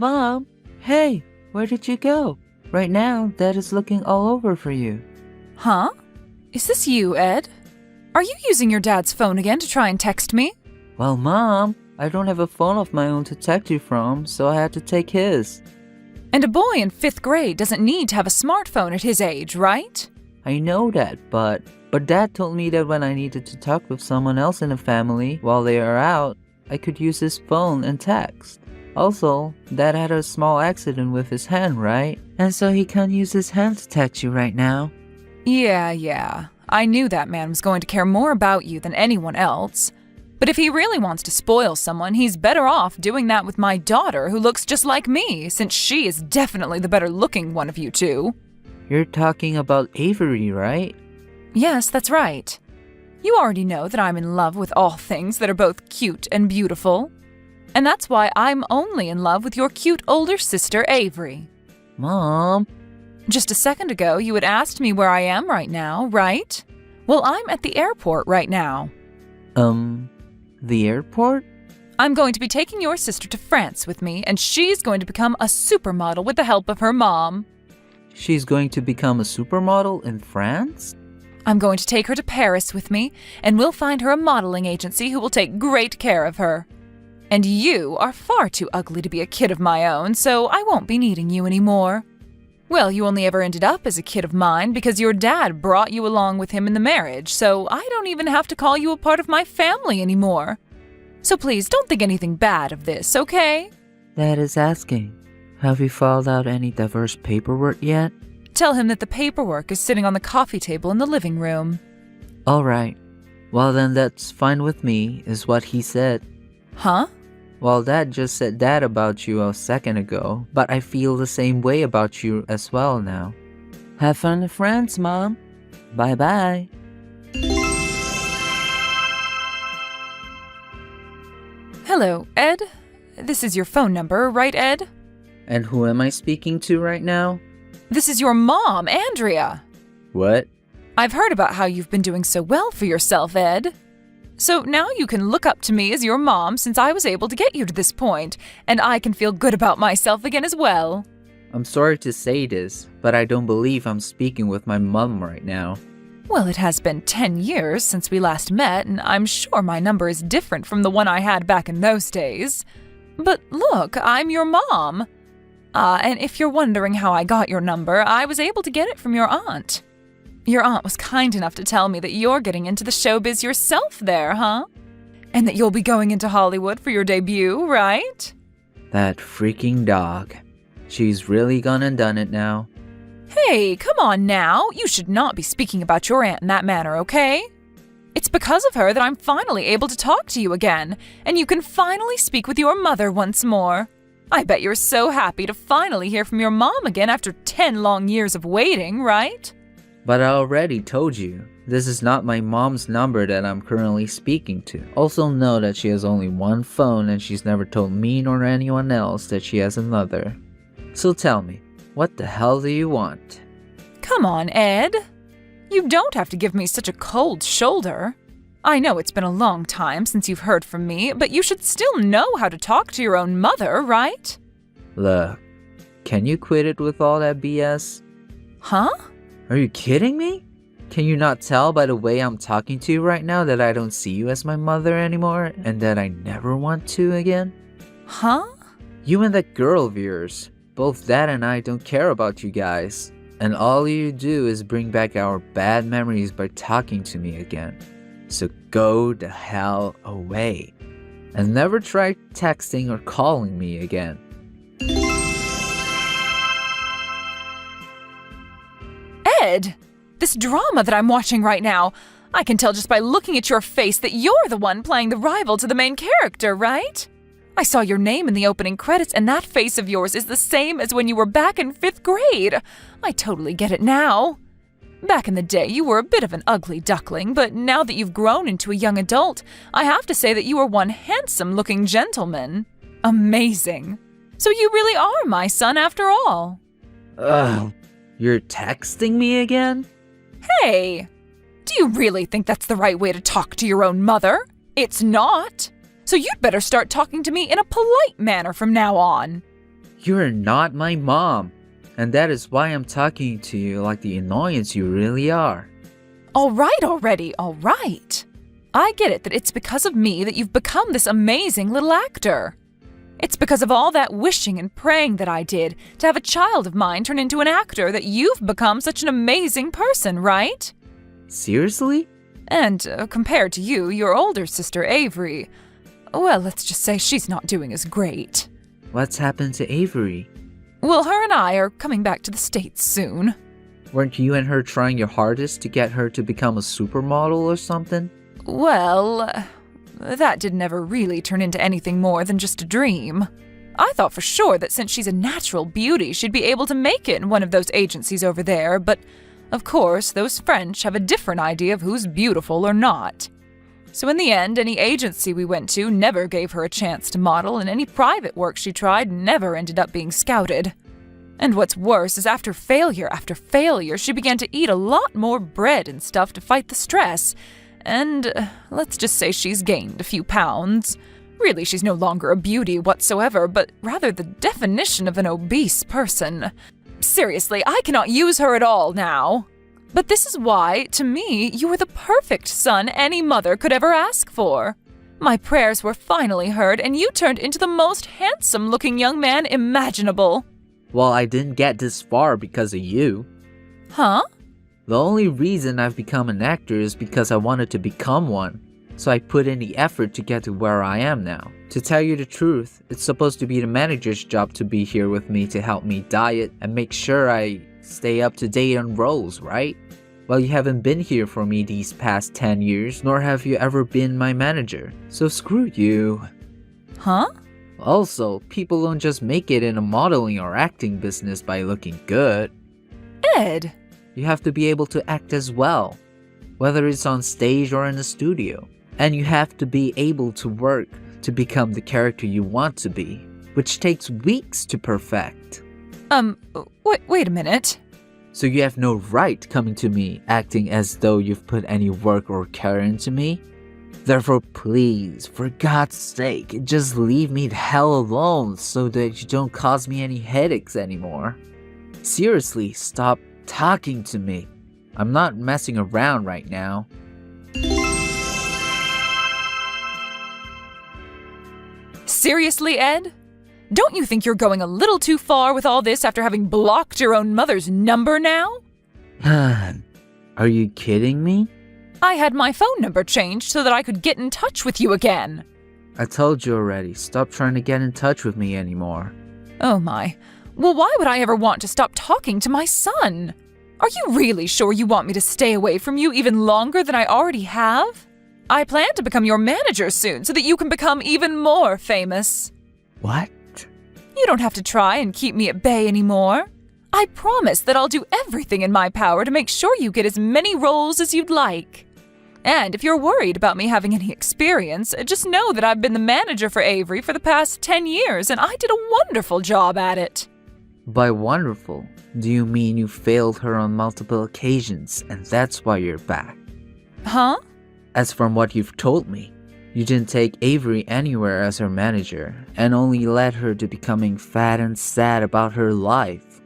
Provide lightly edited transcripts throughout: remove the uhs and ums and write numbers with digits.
Mom, hey, where did you go? Right now, Dad is looking all over for you. Huh? Is this you, Ed? Are you using your dad's phone again to try and text me? Well, Mom, I don't have a phone of my own to text you from, so I had to take his. And a boy in 5th grade doesn't need to have a smartphone at his age, right? I know that, but Dad told me that when I needed to talk with someone else in the family while they are out, I could use his phone and text. Also, Dad had a small accident with his hand, right? And so he can't use his hand to text you right now. Yeah. I knew that man was going to care more about you than anyone else. But if he really wants to spoil someone, he's better off doing that with my daughter, who looks just like me, since she is definitely the better-looking one of you two. You're talking about Avery, right? Yes, that's right. You already know that I'm in love with all things that are both cute and beautiful. And that's why I'm only in love with your cute older sister, Avery. Mom. Just a second ago, you had asked me where I am right now, right? Well, I'm at the airport right now. The airport? I'm going to be taking your sister to France with me, and she's going to become a supermodel with the help of her mom. She's going to become a supermodel in France? I'm going to take her to Paris with me, and we'll find her a modeling agency who will take great care of her. And you are far too ugly to be a kid of my own, so I won't be needing you anymore. Well, you only ever ended up as a kid of mine because your dad brought you along with him in the marriage, so I don't even have to call you a part of my family anymore. So please don't think anything bad of this, okay? Dad is asking, have you filed out any diverse paperwork yet? Tell him that the paperwork is sitting on the coffee table in the living room. Alright. Well then that's fine with me, is what he said. Huh? Well, Dad just said that about you a second ago, but I feel the same way about you as well now. Have fun in France, Mom. Bye-bye. Hello, Ed. This is your phone number, right, Ed? And who am I speaking to right now? This is your mom, Andrea. What? I've heard about how you've been doing so well for yourself, Ed. So now you can look up to me as your mom since I was able to get you to this point, and I can feel good about myself again as well. I'm sorry to say this, but I don't believe I'm speaking with my mom right now. Well, it has been 10 years since we last met, and I'm sure my number is different from the one I had back in those days. But look, I'm your mom. And if you're wondering how I got your number, I was able to get it from your aunt. Your aunt was kind enough to tell me that you're getting into the showbiz yourself there, huh? And that you'll be going into Hollywood for your debut, right? That freaking dog. She's really gone and done it now. Hey, come on now. You should not be speaking about your aunt in that manner, okay? It's because of her that I'm finally able to talk to you again, and you can finally speak with your mother once more. I bet you're so happy to finally hear from your mom again after 10 long years of waiting, right? But I already told you, this is not my mom's number that I'm currently speaking to. Also know that she has only one phone and she's never told me nor anyone else that she has another. So tell me, what the hell do you want? Come on, Ed. You don't have to give me such a cold shoulder. I know it's been a long time since you've heard from me, but you should still know how to talk to your own mother, right? Look, can you quit it with all that BS? Huh? Are you kidding me? Can you not tell by the way I'm talking to you right now that I don't see you as my mother anymore and that I never want to again? Huh? You and that girl of yours, both Dad and I don't care about you guys. And all you do is bring back our bad memories by talking to me again. So go the hell away. And never try texting or calling me again. Ed, this drama that I'm watching right now, I can tell just by looking at your face that you're the one playing the rival to the main character, right? I saw your name in the opening credits, and that face of yours is the same as when you were back in 5th grade. I totally get it now. Back in the day, you were a bit of an ugly duckling, but now that you've grown into a young adult, I have to say that you are one handsome-looking gentleman. Amazing. So you really are my son after all. Ugh, you're texting me again? Hey, do you really think that's the right way to talk to your own mother? It's not. So you'd better start talking to me in a polite manner from now on. You're not my mom, and that is why I'm talking to you like the annoyance you really are. All right already, all right. I get it that it's because of me that you've become this amazing little actor. It's because of all that wishing and praying that I did to have a child of mine turn into an actor that you've become such an amazing person, right? Seriously? And compared to you, your older sister Avery, well, let's just say she's not doing as great. What's happened to Avery? Well, her and I are coming back to the States soon. Weren't you and her trying your hardest to get her to become a supermodel or something? Well, that didn't ever really turn into anything more than just a dream. I thought for sure that since she's a natural beauty, she'd be able to make it in one of those agencies over there, but of course, those French have a different idea of who's beautiful or not. So in the end, any agency we went to never gave her a chance to model, and any private work she tried never ended up being scouted. And what's worse is after failure, she began to eat a lot more bread and stuff to fight the stress. And let's just say she's gained a few pounds. Really, she's no longer a beauty whatsoever, but rather the definition of an obese person. Seriously, I cannot use her at all now. But this is why, to me, you were the perfect son any mother could ever ask for. My prayers were finally heard, and you turned into the most handsome-looking young man imaginable. Well, I didn't get this far because of you. Huh? The only reason I've become an actor is because I wanted to become one. So I put in the effort to get to where I am now. To tell you the truth, it's supposed to be the manager's job to be here with me to help me diet and make sure I stay up to date on roles, right? Well, you haven't been here for me these past 10 years, nor have you ever been my manager. So screw you. Huh? Also, people don't just make it in a modeling or acting business by looking good. Ed! You have to be able to act as well, whether it's on stage or in a studio. And you have to be able to work to become the character you want to be, which takes weeks to perfect. Wait a minute. So you have no right coming to me acting as though you've put any work or care into me? Therefore, please, for God's sake, just leave me the hell alone so that you don't cause me any headaches anymore. Seriously, stop talking to me. I'm not messing around right now. Seriously, Ed? Don't you think you're going a little too far with all this after having blocked your own mother's number now? Are you kidding me? I had my phone number changed so that I could get in touch with you again. I told you already, stop trying to get in touch with me anymore. Oh my. Well, why would I ever want to stop talking to my son? Are you really sure you want me to stay away from you even longer than I already have? I plan to become your manager soon so that you can become even more famous. What? You don't have to try and keep me at bay anymore. I promise that I'll do everything in my power to make sure you get as many roles as you'd like. And if you're worried about me having any experience, just know that I've been the manager for Avery for the past 10 years, and I did a wonderful job at it. By wonderful, do you mean you failed her on multiple occasions, and that's why you're back? Huh? As from what you've told me, you didn't take Avery anywhere as her manager, and only led her to becoming fat and sad about her life.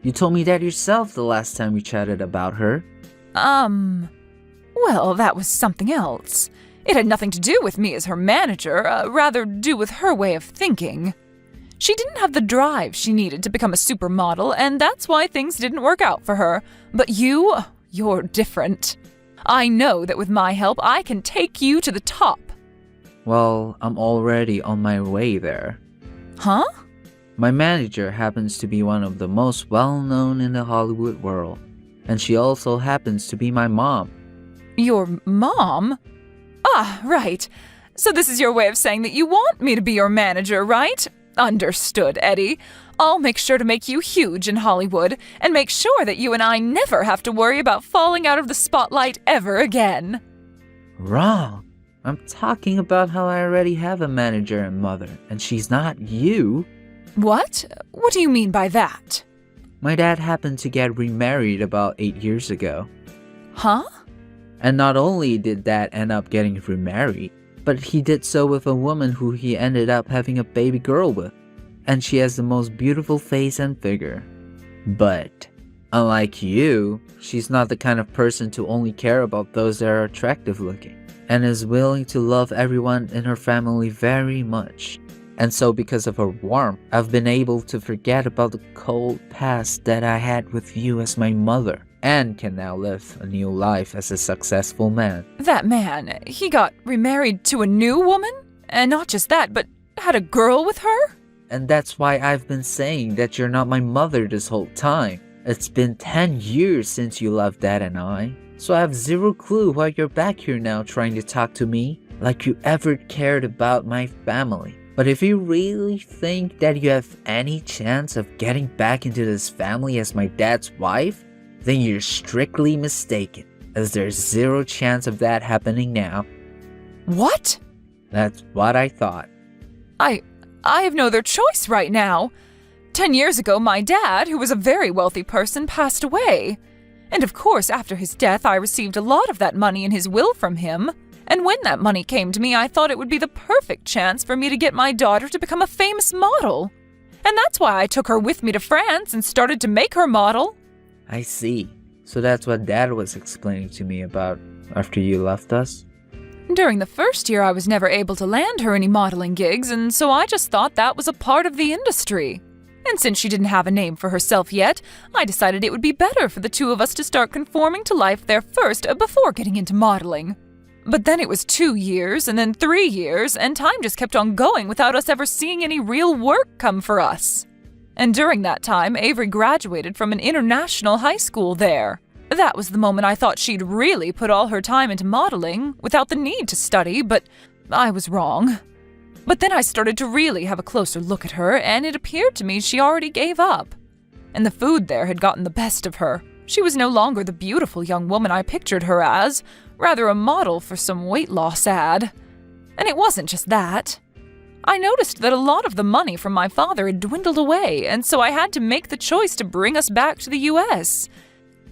You told me that yourself the last time we chatted about her. Well, that was something else. It had nothing to do with me as her manager, rather do with her way of thinking. She didn't have the drive she needed to become a supermodel, and that's why things didn't work out for her. But you're different. I know that with my help, I can take you to the top. Well, I'm already on my way there. Huh? My manager happens to be one of the most well-known in the Hollywood world, and she also happens to be my mom. Your mom? Ah, right. So this is your way of saying that you want me to be your manager, right? Understood, Eddie. I'll make sure to make you huge in Hollywood, and make sure that you and I never have to worry about falling out of the spotlight ever again. Wrong. I'm talking about how I already have a manager and mother, and she's not you. What? What do you mean by that? My dad happened to get remarried about 8 years ago. Huh? And not only did Dad end up getting remarried, but he did so with a woman who he ended up having a baby girl with. and she has the most beautiful face and figure. But unlike you, she's not the kind of person to only care about those that are attractive looking, and is willing to love everyone in her family very much. And so because of her warmth, I've been able to forget about the cold past that I had with you as my mother, and can now live a new life as a successful man. That man, he got remarried to a new woman? And not just that, but had a girl with her? And that's why I've been saying that you're not my mother this whole time. It's been 10 years since you left Dad and I, so I have zero clue why you're back here now trying to talk to me like you ever cared about my family. But if you really think that you have any chance of getting back into this family as my dad's wife, then you're strictly mistaken, as there's zero chance of that happening now. What? That's what I thought. I have no other choice right now. 10 years ago, my dad, who was a very wealthy person, passed away. And of course, after his death, I received a lot of that money in his will from him. And when that money came to me, I thought it would be the perfect chance for me to get my daughter to become a famous model. And that's why I took her with me to France and started to make her model. I see. So that's what Dad was explaining to me about after you left us? During the first year, I was never able to land her any modeling gigs, and so I just thought that was a part of the industry. And since she didn't have a name for herself yet, I decided it would be better for the two of us to start conforming to life there first before getting into modeling. But then it was 2 years, and then 3 years, and time just kept on going without us ever seeing any real work come for us. And during that time, Avery graduated from an international high school there. That was the moment I thought she'd really put all her time into modeling without the need to study, but I was wrong. But then I started to really have a closer look at her, and it appeared to me she already gave up. And the food there had gotten the best of her. She was no longer the beautiful young woman I pictured her as, rather a model for some weight loss ad. And it wasn't just that. I noticed that a lot of the money from my father had dwindled away, and so I had to make the choice to bring us back to the U.S.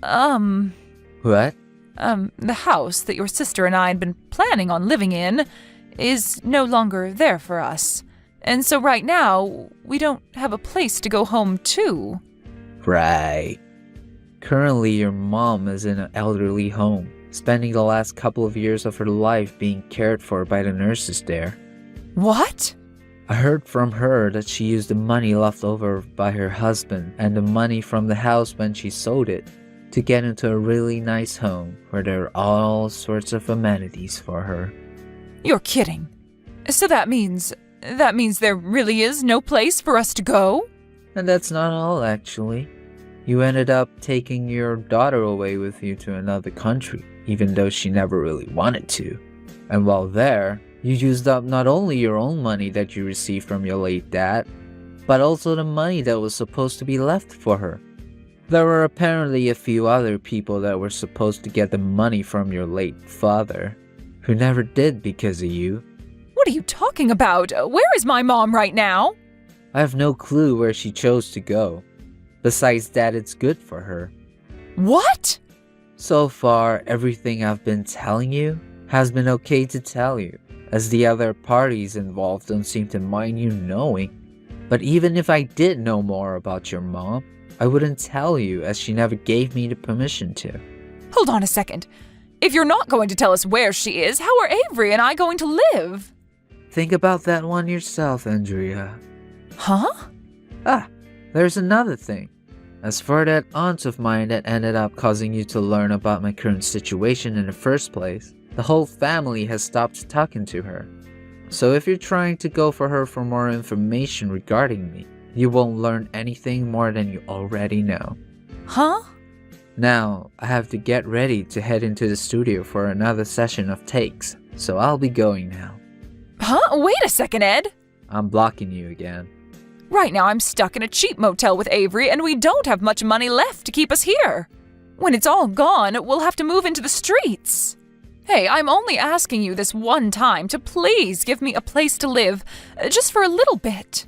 What? The house that your sister and I had been planning on living in is no longer there for us. And so right now, we don't have a place to go home to. Right. Currently, your mom is in an elderly home, spending the last couple of years of her life being cared for by the nurses there. What? I heard from her that she used the money left over by her husband and the money from the house when she sold it to get into a really nice home where there are all sorts of amenities for her. You're kidding. So that means there really is no place for us to go? And that's not all, actually. You ended up taking your daughter away with you to another country, even though she never really wanted to. And while there, you used up not only your own money that you received from your late dad, but also the money that was supposed to be left for her. There were apparently a few other people that were supposed to get the money from your late father, who never did because of you. What are you talking about? Where is my mom right now? I have no clue where she chose to go. Besides that, it's good for her. What? So far, everything I've been telling you has been okay to tell you, as the other parties involved don't seem to mind you knowing. But even if I did know more about your mom, I wouldn't tell you, as she never gave me the permission to. Hold on a second. If you're not going to tell us where she is, how are Avery and I going to live? Think about that one yourself, Andrea. Huh? There's another thing. As for that aunt of mine that ended up causing you to learn about my current situation in the first place, the whole family has stopped talking to her. So if you're trying to go for her for more information regarding me, you won't learn anything more than you already know. Huh? Now, I have to get ready to head into the studio for another session of takes, so I'll be going now. Huh? Wait a second, Ed. I'm blocking you again. Right now I'm stuck in a cheap motel with Avery, and we don't have much money left to keep us here. When it's all gone, we'll have to move into the streets. Hey, I'm only asking you this one time to please give me a place to live, just for a little bit.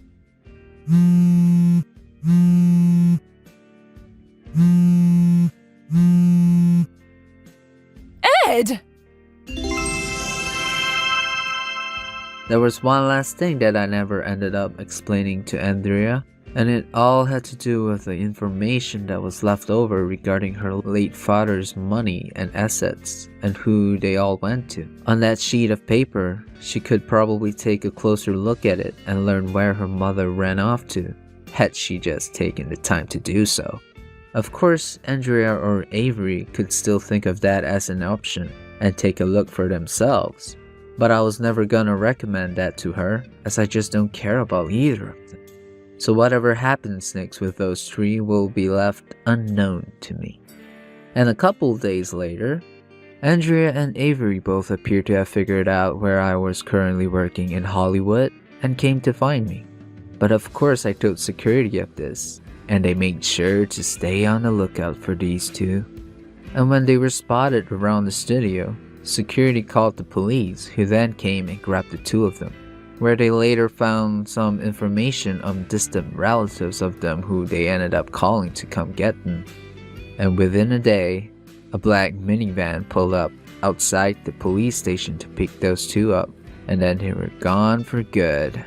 Ed! There was one last thing that I never ended up explaining to Andrea, and it all had to do with the information that was left over regarding her late father's money and assets, and who they all went to. On that sheet of paper, she could probably take a closer look at it and learn where her mother ran off to, had she just taken the time to do so. Of course, Andrea or Avery could still think of that as an option and take a look for themselves, but I was never gonna recommend that to her, as I just don't care about either of them. So whatever happens next with those three will be left unknown to me. And a couple days later, Andrea and Avery both appeared to have figured out where I was currently working in Hollywood and came to find me. But of course I told security of this, and they made sure to stay on the lookout for these two. And when they were spotted around the studio, security called the police, who then came and grabbed the two of them, where they later found some information on distant relatives of them who they ended up calling to come get them. And within a day, a black minivan pulled up outside the police station to pick those two up, and then they were gone for good.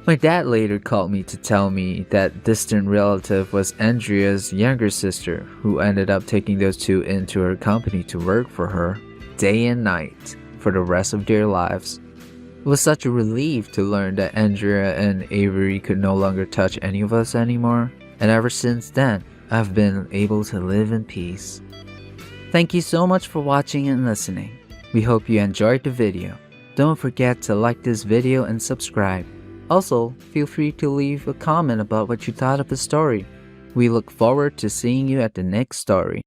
My dad later called me to tell me that distant relative was Andrea's younger sister, who ended up taking those two into her company to work for her day and night for the rest of their lives. It was such a relief to learn that Andrea and Avery could no longer touch any of us anymore, and ever since then, I've been able to live in peace. Thank you so much for watching and listening. We hope you enjoyed the video. Don't forget to like this video and subscribe. Also, feel free to leave a comment about what you thought of the story. We look forward to seeing you at the next story.